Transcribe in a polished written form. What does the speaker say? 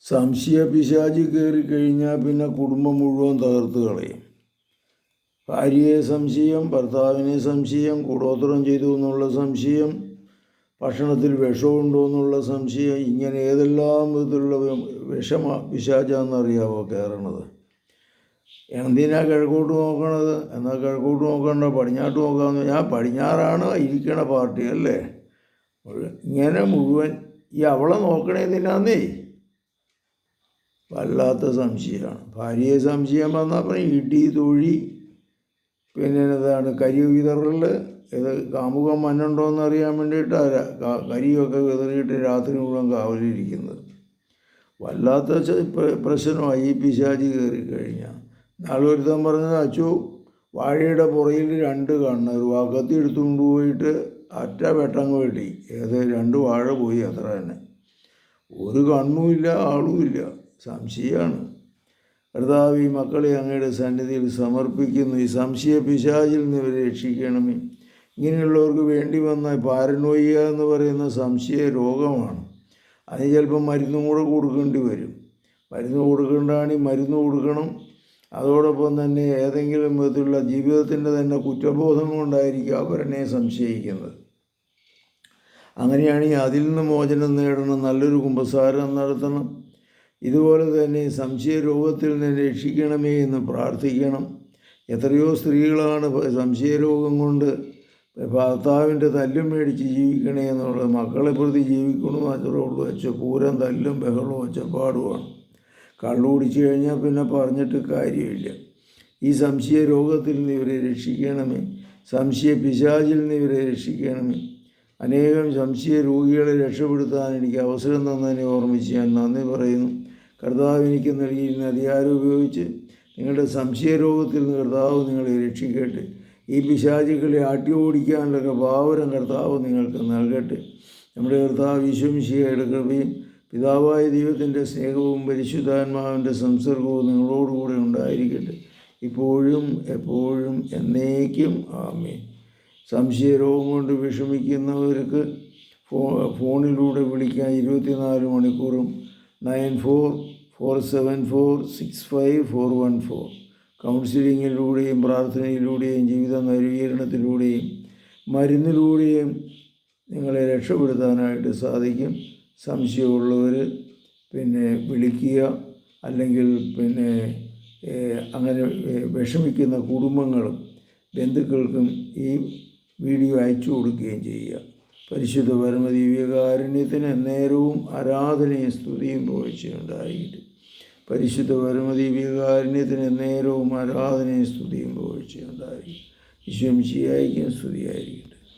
സംശയ പിശാചി കയറിക്കഴിഞ്ഞാൽ പിന്നെ കുടുംബം മുഴുവൻ തകർത്ത് കളയും. ഭാര്യയെ സംശയം, ഭർത്താവിനെ സംശയം, കൂടോത്രം ചെയ്തു എന്നുള്ള സംശയം, ഭക്ഷണത്തിൽ വിഷമുണ്ടോ എന്നുള്ള സംശയം, ഇങ്ങനെ ഏതെല്ലാം വിധത്തിലുള്ള പിശാചാന്നറിയാവോ കയറണത്. എന്തിനാ കിഴക്കോട്ട് നോക്കണത്? എന്നാൽ കിഴക്കോട്ട് നോക്കണ്ട, പടിഞ്ഞാട്ട് നോക്കാമെന്ന്. ഞാൻ പടിഞ്ഞാറാണ് ഇരിക്കണ പാർട്ടി അല്ലേ. ഇങ്ങനെ മുഴുവൻ ഈ അവളെ നോക്കണേന്തിനാന്നേ വല്ലാത്ത സംശയമാണ്. ഭാര്യയെ സംശയം വന്നാൽ പറഞ്ഞാൽ ഇടി, തൊഴി, പിന്നെ എന്താണ് കരി വിതറൽ. ഇത് കാമുകം മണ്ണുണ്ടോയെന്ന് അറിയാൻ വേണ്ടിയിട്ടാണ് കരിയൊക്കെ വിതറിയിട്ട് രാത്രി മുഴുവൻ കാവലിരിക്കുന്നത്. വല്ലാത്ത പ്രശ്നമായി ഈ പിശാചി കയറിക്കഴിഞ്ഞാൽ. നാളൊരുത്തൻ പറഞ്ഞത്, അച്ചു വാഴയുടെ പുറയിൽ 2 കണ്ണ്, ഒരു വാക്കത്തി എടുത്തുകൊണ്ട് പോയിട്ട് അറ്റ വെട്ടങ്ങ് വെട്ടി. 2 വാഴ പോയി, അത്ര തന്നെ. ഒരു കണ്ണുമില്ല, ആളുമില്ല. സംശയമാണ്. കർത്താവ് ഈ മക്കളെ അങ്ങയുടെ സന്നിധിയിൽ സമർപ്പിക്കുന്നു. ഈ സംശയ പിശാചിൽ നിന്ന് ഇവരെ രക്ഷിക്കണമേ. ഇങ്ങനെയുള്ളവർക്ക് വേണ്ടി വന്ന പാരനോയിയ എന്ന് പറയുന്ന സംശയ രോഗമാണ്. അതിന് ചിലപ്പോൾ മരുന്നും കൂടെ കൊടുക്കേണ്ടി വരും. മരുന്ന് കൊടുക്കേണ്ടതാണെങ്കിൽ മരുന്ന് കൊടുക്കണം. അതോടൊപ്പം തന്നെ ഏതെങ്കിലും വിധത്തിലുള്ള ജീവിതത്തിൻ്റെ തന്നെ കുറ്റബോധം കൊണ്ടായിരിക്കും അവരെന്നെ സംശയിക്കുന്നത്. അങ്ങനെയാണെങ്കിൽ അതിൽ നിന്ന് മോചനം നേടണം, നല്ലൊരു കുമ്പസാരം നടത്തണം. ഇതുപോലെ തന്നെ സംശയ രോഗത്തിൽ നിന്ന് രക്ഷിക്കണമേ എന്ന് പ്രാർത്ഥിക്കണം. എത്രയോ സ്ത്രീകളാണ് സംശയരോഗം കൊണ്ട് ഭർത്താവിൻ്റെ തല്ലും മേടിച്ച് ജീവിക്കണേ എന്നുള്ളത്. മക്കളെ പ്രതി ജീവിക്കണമെന്ന് മാത്രമേ ഉള്ളൂ. പൂരം തല്ലും ബഹളവും ഒച്ചപ്പാടുമാണ്. കള്ളു കുടിച്ചു കഴിഞ്ഞാൽ പിന്നെ പറഞ്ഞിട്ട് കാര്യമില്ല. ഈ സംശയ രോഗത്തിൽ നിന്ന് ഇവരെ രക്ഷിക്കണമേ. സംശയ പിശാചിൽ നിന്ന് ഇവരെ രക്ഷിക്കണമേ. അനേകം സംശയ രോഗികളെ രക്ഷപ്പെടുത്താൻ എനിക്ക് അവസരം തന്നതിനെ ഓർമ്മിച്ച് ഞാൻ നന്ദി പറയുന്നു. കർത്താവ് എനിക്ക് നൽകിയിരുന്ന അധികാരം ഉപയോഗിച്ച് നിങ്ങളുടെ സംശയ രോഗത്തിൽ നിന്ന് കർത്താവ് നിങ്ങളെ രക്ഷിക്കട്ടെ. ഈ പിശാചുക്കളെ ആട്ടി ഓടിക്കാനുള്ള ഭാവനം കർത്താവ് നിങ്ങൾക്ക് നൽകട്ടെ. നമ്മുടെ കർത്താവ് ഈശോമിശിഹായുടെ കൃപയും പിതാവായ ദൈവത്തിൻ്റെ സ്നേഹവും പരിശുദ്ധാത്മാവിൻ്റെ സംസർഗവും നിങ്ങളോടുകൂടെ ഉണ്ടായിരിക്കട്ടെ, ഇപ്പോഴും എപ്പോഴും എന്നേക്കും. ആമേൻ. സംശയരോഗം കൊണ്ട് വിഷമിക്കുന്നവർക്ക് ഫോണിലൂടെ വിളിക്കാൻ 24 മണിക്കൂറും 9447465414. കൗൺസിലിങ്ങിലൂടെയും പ്രാർത്ഥനയിലൂടെയും ജീവിത നവീകരണത്തിലൂടെയും മരുന്നിലൂടെയും നിങ്ങളെ രക്ഷപ്പെടുത്താനായിട്ട് സാധിക്കും. സംശയമുള്ളവർ വിളിക്കുക. അല്ലെങ്കിൽ അങ്ങനെ വിഷമിക്കുന്ന കുടുംബങ്ങളും ബന്ധുക്കൾക്കും ഈ വീഡിയോ അയച്ചു കൊടുക്കുകയും ചെയ്യുക. പരിശുദ്ധ പരമദിവ്യകാരുണ്യത്തിന് എന്നേരവും ആരാധനയും സ്തുതിയും പുകഴ്ചയുണ്ടായിരിക്കട്ടെ. പരിശുദ്ധ പരമദിവ്യകാരുണ്യത്തിന് എന്നേരവും ആരാധനയും സ്തുതിയും പുകഴ്ചയുണ്ടായിരിക്കും. ഈശോ മിശിഹായ്ക്കും സ്തുതിയായിരിക്കും.